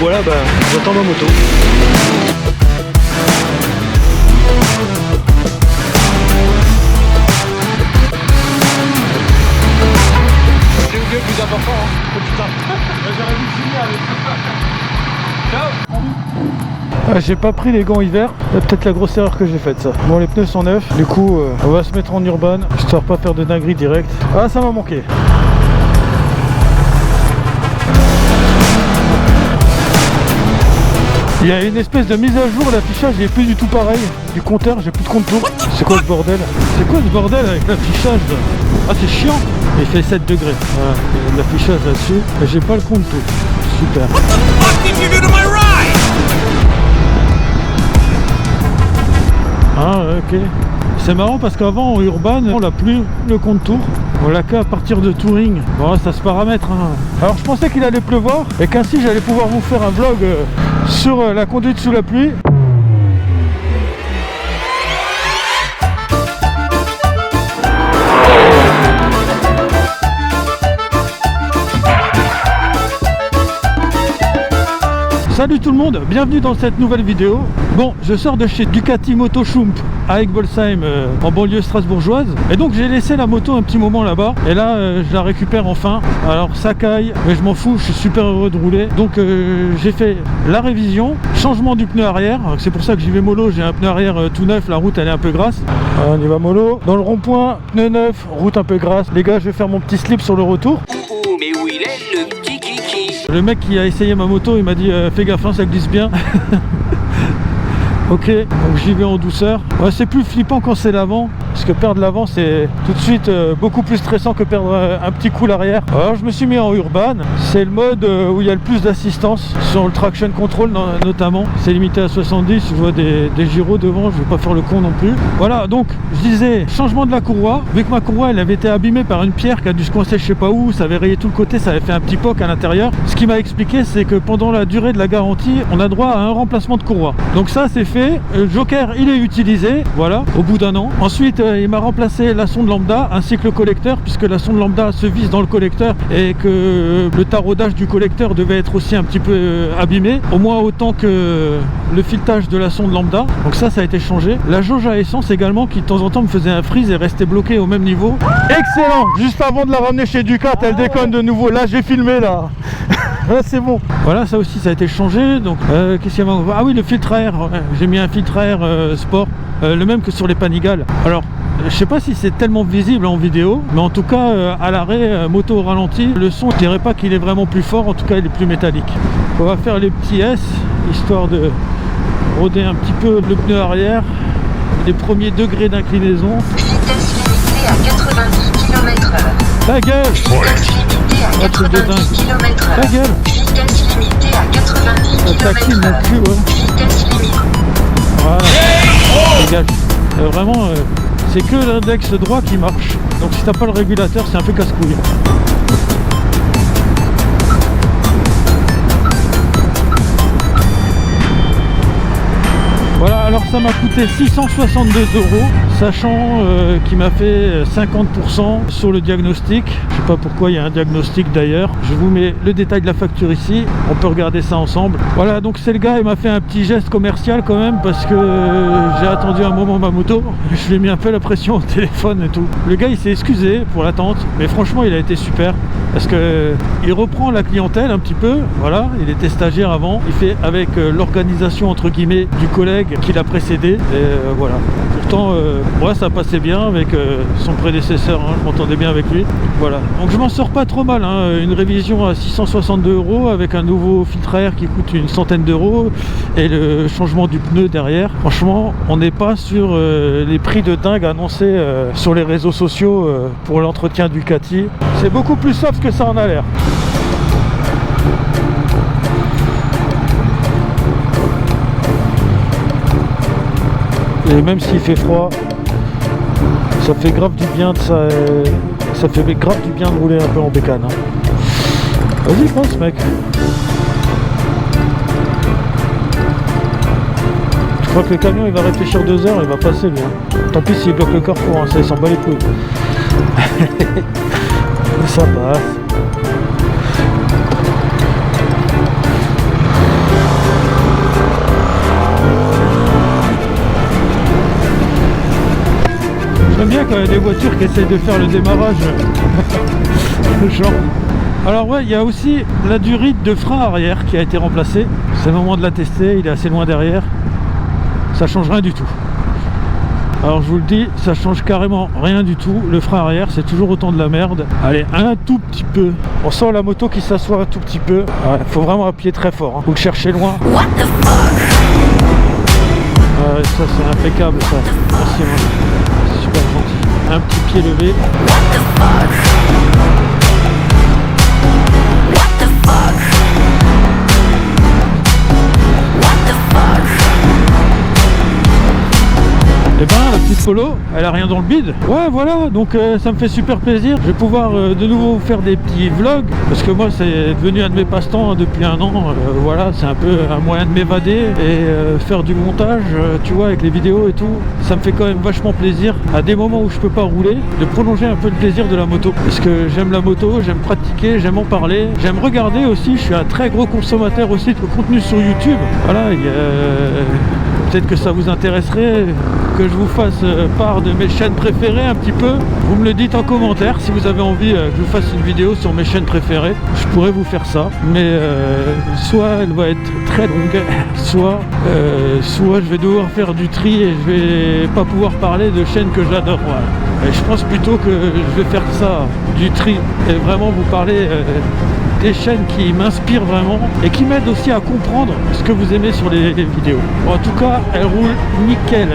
voilà, bah, j'attends ma moto. C'est le plus important, hein. Oh putain. J'aurais dû finir avec ça. Ciao. J'ai pas pris les gants hiver, c'est peut-être la grosse erreur que j'ai faite ça. Bon, les pneus sont neufs, du coup on va se mettre en urban, histoire de pas faire de dinguerie direct. Ah, ça m'a manqué. Il y a une espèce de mise à jour, l'affichage n'est plus du tout pareil. Du compteur, j'ai plus de compte tour. C'est quoi ce bordel? C'est quoi ce bordel avec l'affichage? Ah, c'est chiant. Il fait 7 degrés. Voilà, il y a de l'affichage là-dessus. Mais j'ai pas le compte tour. Super. Ah, ok. C'est marrant parce qu'avant en urban, on n'a plus le compte tour. On l'a qu'à partir de touring. Bon, ça se paramètre. Hein. Alors je pensais qu'il allait pleuvoir et qu'ainsi j'allais pouvoir vous faire un vlog sur la conduite sous la pluie. Salut tout le monde, bienvenue dans cette nouvelle vidéo. Bon, je sors de chez Ducati Moto Schump à Egbolsheim en banlieue strasbourgeoise. Et donc j'ai laissé la moto un petit moment là-bas. Et là, je la récupère enfin. Alors ça caille, mais je m'en fous, je suis super heureux de rouler. Donc j'ai fait la révision, changement du pneu arrière. C'est pour ça que j'y vais mollo, j'ai un pneu arrière tout neuf, la route elle est un peu grasse. Alors, on y va mollo. Dans le rond-point, pneu neuf, route un peu grasse. Les gars, je vais faire mon petit slip sur le retour. Mais où il est le petit kiki? Le mec qui a essayé ma moto, il m'a dit fais gaffe, hein, ça glisse bien. Ok, donc j'y vais en douceur. Ouais, c'est plus flippant quand c'est l'avant, parce que perdre l'avant c'est tout de suite beaucoup plus stressant que perdre un petit coup l'arrière. Alors je me suis mis en urban, c'est le mode où il y a le plus d'assistance, sur le traction control notamment. C'est limité à 70, je vois des gyros devant, je vais pas faire le con non plus. Voilà, donc je disais, changement de la courroie, vu que ma courroie elle avait été abîmée par une pierre qui a dû se coincer je sais pas où, ça avait rayé tout le côté, ça avait fait un petit poc à l'intérieur. Ce qui m'a expliqué c'est que pendant la durée de la garantie, on a droit à un remplacement de courroie. Donc ça c'est fait. Le Joker il est utilisé, voilà, au bout d'un an. Ensuite il m'a remplacé la sonde lambda ainsi que le collecteur, puisque la sonde lambda se visse dans le collecteur et que le taraudage du collecteur devait être aussi un petit peu abîmé, au moins autant que le filetage de la sonde lambda. Donc ça a été changé. La jauge à essence également qui de temps en temps me faisait un freeze et restait bloqué au même niveau. Excellent. Juste avant de la ramener chez Ducat, elle déconne de nouveau. Là j'ai filmé là. Là c'est bon. Voilà, ça aussi ça a été changé. Donc qu'est-ce qu'il y a? Ah oui, le filtre à air. J'ai mis un filtre à air sport, le même que sur les Panigale. Alors je sais pas si c'est tellement visible en vidéo, mais en tout cas à l'arrêt, moto au ralenti, le son je dirais pas qu'il est vraiment plus fort, en tout cas il est plus métallique. On va faire les petits S histoire de roder un petit peu le pneu arrière, les premiers degrés d'inclinaison. Vitesse limitée à 90 km/h. Ta gueule! Vitesse limitée à 90 km/h. Ta gueule! Vitesse limitée à 90 Taquine mon km/h. cul, ouais. Vitesse limitée. Voilà. Dégage. Vraiment, c'est que l'index droit qui marche. Donc si t'as pas le régulateur, c'est un peu casse-couille. Voilà, alors ça m'a coûté 662 €, sachant qu'il m'a fait 50% sur le diagnostic. Je sais pas pourquoi il y a un diagnostic d'ailleurs. Je vous mets le détail de la facture ici, on peut regarder ça ensemble. Voilà, donc c'est le gars, il m'a fait un petit geste commercial quand même, parce que j'ai attendu un moment ma moto. Je lui ai mis un peu la pression au téléphone et tout. Le gars il s'est excusé pour l'attente, mais franchement il a été super, parce que il reprend la clientèle un petit peu. Voilà, il était stagiaire avant, il fait avec l'organisation entre guillemets du collègue qui l'a précédé, et voilà. Pourtant moi ça passait bien avec son prédécesseur, hein, je m'entendais bien avec lui. Voilà, donc je m'en sors pas trop mal, hein. Une révision à 662 € avec un nouveau filtre à air qui coûte une centaine d'euros et le changement du pneu derrière. Franchement on n'est pas sur les prix de dingue annoncés sur les réseaux sociaux pour l'entretien Ducati. C'est beaucoup plus soft que ça en a l'air. Et même s'il fait froid, ça fait grave du bien de ça fait grave du bien de rouler un peu en bécane. Hein. Vas-y, pense mec. Je crois que le camion il va réfléchir 2 heures, il va passer lui. Hein. Tant pis s'il bloque le carrefour, hein, ça il s'en bat les couilles. Ça passe. quand il y a des voitures qui essayent de faire le démarrage. Genre. Alors ouais, il y a aussi la durite de frein arrière qui a été remplacée. C'est le moment de la tester, il est assez loin derrière. Ça change rien du tout. Alors je vous le dis, ça change carrément rien du tout. Le frein arrière, c'est toujours autant de la merde. Allez, un tout petit peu. On sent la moto qui s'assoit un tout petit peu. Ouais, faut vraiment appuyer très fort. Hein. Faut le chercher loin. What the fuck? Ouais, ça c'est impeccable ça. Merci, c'est super gentil. Un petit pied levé. What the fuck? What the fuck? What the fuck? Et ben la petite Polo, elle a rien dans le bide. Ouais voilà, donc ça me fait super plaisir. Je vais pouvoir de nouveau faire des petits vlogs. Parce que moi c'est devenu un de mes passe-temps depuis un an. Voilà, c'est un peu un moyen de m'évader. Et faire du montage, tu vois, avec les vidéos et tout. Ça me fait quand même vachement plaisir. À des moments où je peux pas rouler, de prolonger un peu le plaisir de la moto. Parce que j'aime la moto, j'aime pratiquer, j'aime en parler. J'aime regarder aussi, je suis un très gros consommateur aussi de contenu sur YouTube. Voilà, peut-être que ça vous intéresserait que je vous fasse part de mes chaînes préférées un petit peu. Vous me le dites en commentaire si vous avez envie que je vous fasse une vidéo sur mes chaînes préférées. Je pourrais vous faire ça, mais soit elle va être très longue, soit je vais devoir faire du tri et je vais pas pouvoir parler de chaînes que j'adore. Voilà. Et je pense plutôt que je vais faire ça, du tri, et vraiment vous parler des chaînes qui m'inspirent vraiment et qui m'aident aussi à comprendre ce que vous aimez sur les vidéos. Bon, en tout cas, elle roule nickel,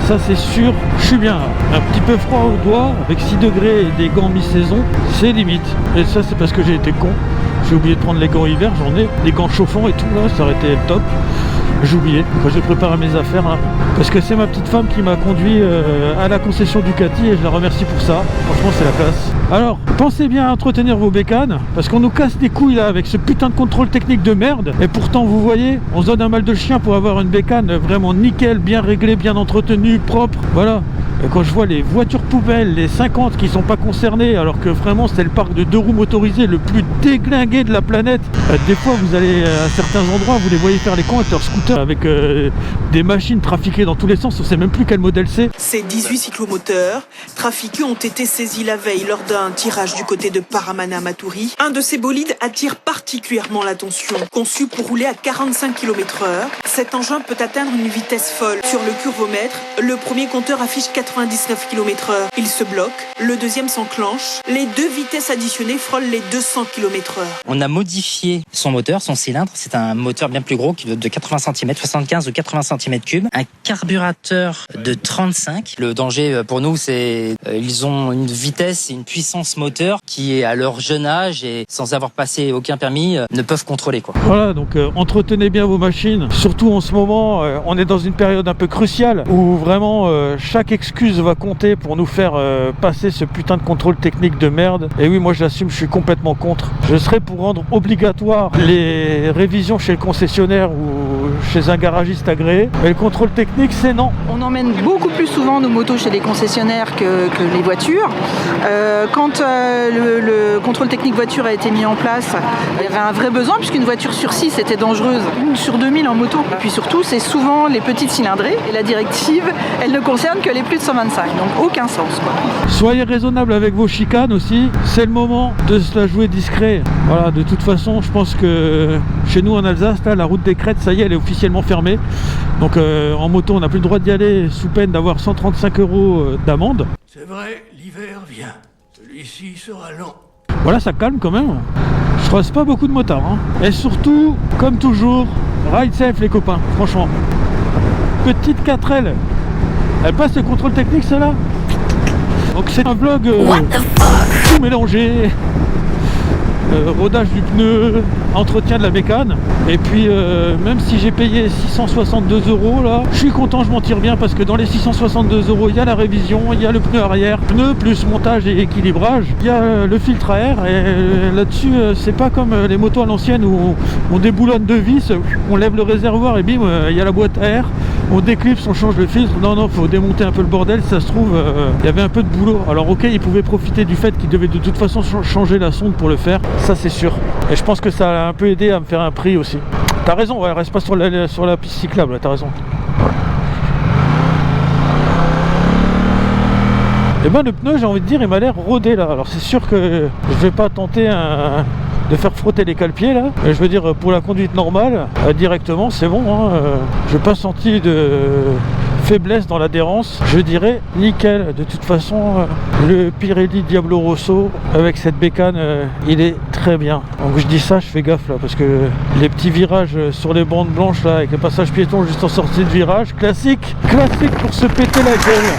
ça c'est sûr. Je suis bien, un petit peu froid aux doigts avec 6 degrés et des gants mi-saison, c'est limite. Et ça c'est parce que j'ai été con, j'ai oublié de prendre les gants hiver, j'en ai, des gants chauffants et tout là, ça aurait été le top. J'ai oublié quand j'ai préparé mes affaires là. Parce que c'est ma petite femme qui m'a conduit à la concession Ducati et je la remercie pour ça. Franchement c'est la classe. Alors pensez bien à entretenir vos bécanes parce qu'on nous casse les couilles là avec ce putain de contrôle technique de merde. Et pourtant vous voyez, on se donne un mal de chien pour avoir une bécane vraiment nickel, bien réglée, bien entretenue, propre. Voilà. Et quand je vois les voitures poubelles, les 50 qui sont pas concernées, alors que vraiment c'est le parc de 2 roues motorisées le plus déglingué de la planète. Des fois vous allez à certains endroits, vous les voyez faire les cons avec leur scooter avec des machines trafiquées dans tous les sens, on sait même plus quel modèle c'est. Ces 18 cyclomoteurs trafiqués ont été saisis la veille lors d'un tirage du côté de Paramana-Maturi. Un de ces bolides attire particulièrement l'attention. Conçu pour rouler à 45 km/h, cet engin peut atteindre une vitesse folle. Sur le curvomètre, le premier compteur affiche 99 km/h. Il se bloque, le deuxième s'enclenche. Les deux vitesses additionnées frôlent les 200 km/h. On a modifié son moteur, son cylindre. C'est un moteur bien plus gros qui doit de 80 cm, 75 ou 80 cm3. Un carburateur de 35. Le danger pour nous, c'est ils ont une vitesse et une puissance moteur qui est à leur jeune âge et sans avoir passé aucun permis, ne peuvent contrôler quoi. Voilà, donc entretenez bien vos machines. Surtout en ce moment, on est dans une période un peu cruciale où vraiment chaque excuse va compter pour nous faire passer ce putain de contrôle technique de merde. Et oui, moi j'assume, je suis complètement contre. Je serais pour rendre obligatoire les révisions chez le concessionnaire ou chez un garagiste agréé. Mais le contrôle technique, c'est non. On emmène beaucoup plus souvent nos motos chez les concessionnaires que les voitures. Quand le contrôle technique voiture a été mis en place, il y avait un vrai besoin puisqu'une voiture sur 6 était dangereuse, une sur 2000 en moto. Et puis surtout, c'est souvent les petites cylindrées et la directive, elle ne concerne que les plus de 125, donc aucun sens quoi. Soyez raisonnable avec vos chicanes aussi, c'est le moment de se la jouer discret. Voilà, de toute façon, je pense que chez nous en Alsace, là, la route des Crêtes, ça y est, elle est officiellement fermée. Donc en moto, on n'a plus le droit d'y aller sous peine d'avoir 135 € d'amende. C'est vrai, l'hiver vient. Celui-ci sera lent. Voilà, ça calme quand même. Je croise pas beaucoup de motards. Hein. Et surtout, comme toujours, ride safe les copains, franchement. Petite 4L. Elle passe le contrôle technique celle-là. Donc c'est un vlog tout mélangé. Rodage du pneu, entretien de la bécane. Et puis même si j'ai payé 662 € là, je suis content, je m'en tire bien parce que dans les 662 € il y a la révision, il y a le pneu arrière, pneu plus montage et équilibrage, il y a le filtre à air et là-dessus c'est pas comme les motos à l'ancienne où on déboulonne deux vis, on lève le réservoir et bim, il y a la boîte à air, on déclipse, on change le filtre. Non, faut démonter un peu le bordel, ça se trouve il y avait un peu de boulot. Alors ok, ils pouvaient profiter du fait qu'ils devaient de toute façon changer la sonde pour le faire, ça c'est sûr. Et je pense que ça a un peu aidé à me faire un prix aussi. T'as raison, ouais, reste pas sur la piste cyclable, t'as raison. Et ben le pneu, j'ai envie de dire, il m'a l'air rodé là. Alors c'est sûr que je vais pas tenter de faire frotter les cale-pieds là. Je veux dire, pour la conduite normale, directement c'est bon, hein. Je n'ai pas senti de faiblesse dans l'adhérence, je dirais nickel. De toute façon, le Pirelli Diablo Rosso avec cette bécane, il est très bien. Donc je dis ça, je fais gaffe là, parce que les petits virages sur les bandes blanches là, avec les passages piétons juste en sortie de virage, classique pour se péter la gueule.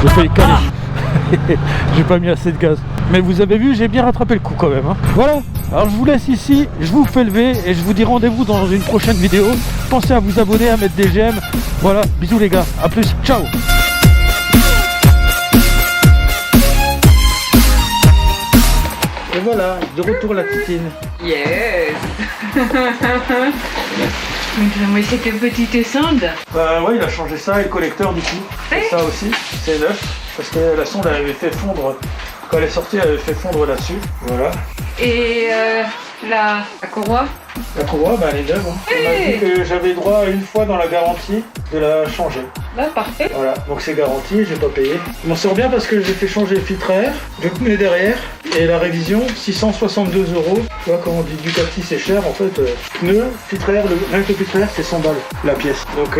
J'ai failli caler. J'ai pas mis assez de gaz. Mais vous avez vu, j'ai bien rattrapé le coup quand même, hein. Voilà, alors je vous laisse ici, je vous fais lever et je vous dis rendez-vous dans une prochaine vidéo. Pensez à vous abonner, à mettre des j'aime. Voilà, bisous les gars, à plus, ciao. Et voilà, de retour la titine. Yes. Mais c'était petite sonde. Bah ouais, il a changé ça et le collecteur du coup. Et ça aussi, c'est neuf. Parce que la sonde elle avait fait fondre, quand elle est sortie, elle avait fait fondre là-dessus. Voilà. Et la courroie? La courroie, bah, elle est neuve. Hein. On m'a dit que j'avais droit à une fois dans la garantie de la changer. Bah parfait. Voilà, donc c'est garanti, j'ai pas payé. Je m'en sors bien parce que j'ai fait changer le filtre à air, le pneu derrière et la révision 662 €. Tu vois, quand on dit Ducati c'est cher, en fait, pneu, filtre à air, rien que le filtre à air c'est 100 balles la pièce. Donc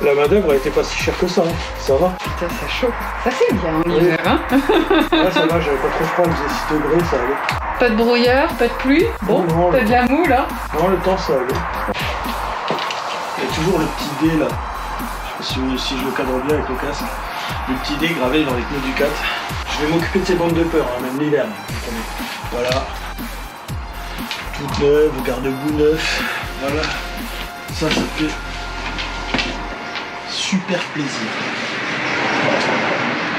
la main d'œuvre elle était pas si chère que ça, hein. Ça va. Putain, ça chauffe. Ça c'est bien en hiver, hein. Ouais, ça va, j'avais pas trop froid, il faisait 6 degrés, ça allait. Pas de brouillard, pas de pluie. Bon, non, t'as de la moule là. Non, le temps ça allait. Il y a toujours le petit dé là. Je sais pas si je le cadre bien avec le casque. Le petit dé gravé dans les pneus du 4. Je vais m'occuper de ces bandes de peur, hein, même l'hiver. Voilà. Toute neuve, garde-boue neuf. Voilà. Ça fait super plaisir.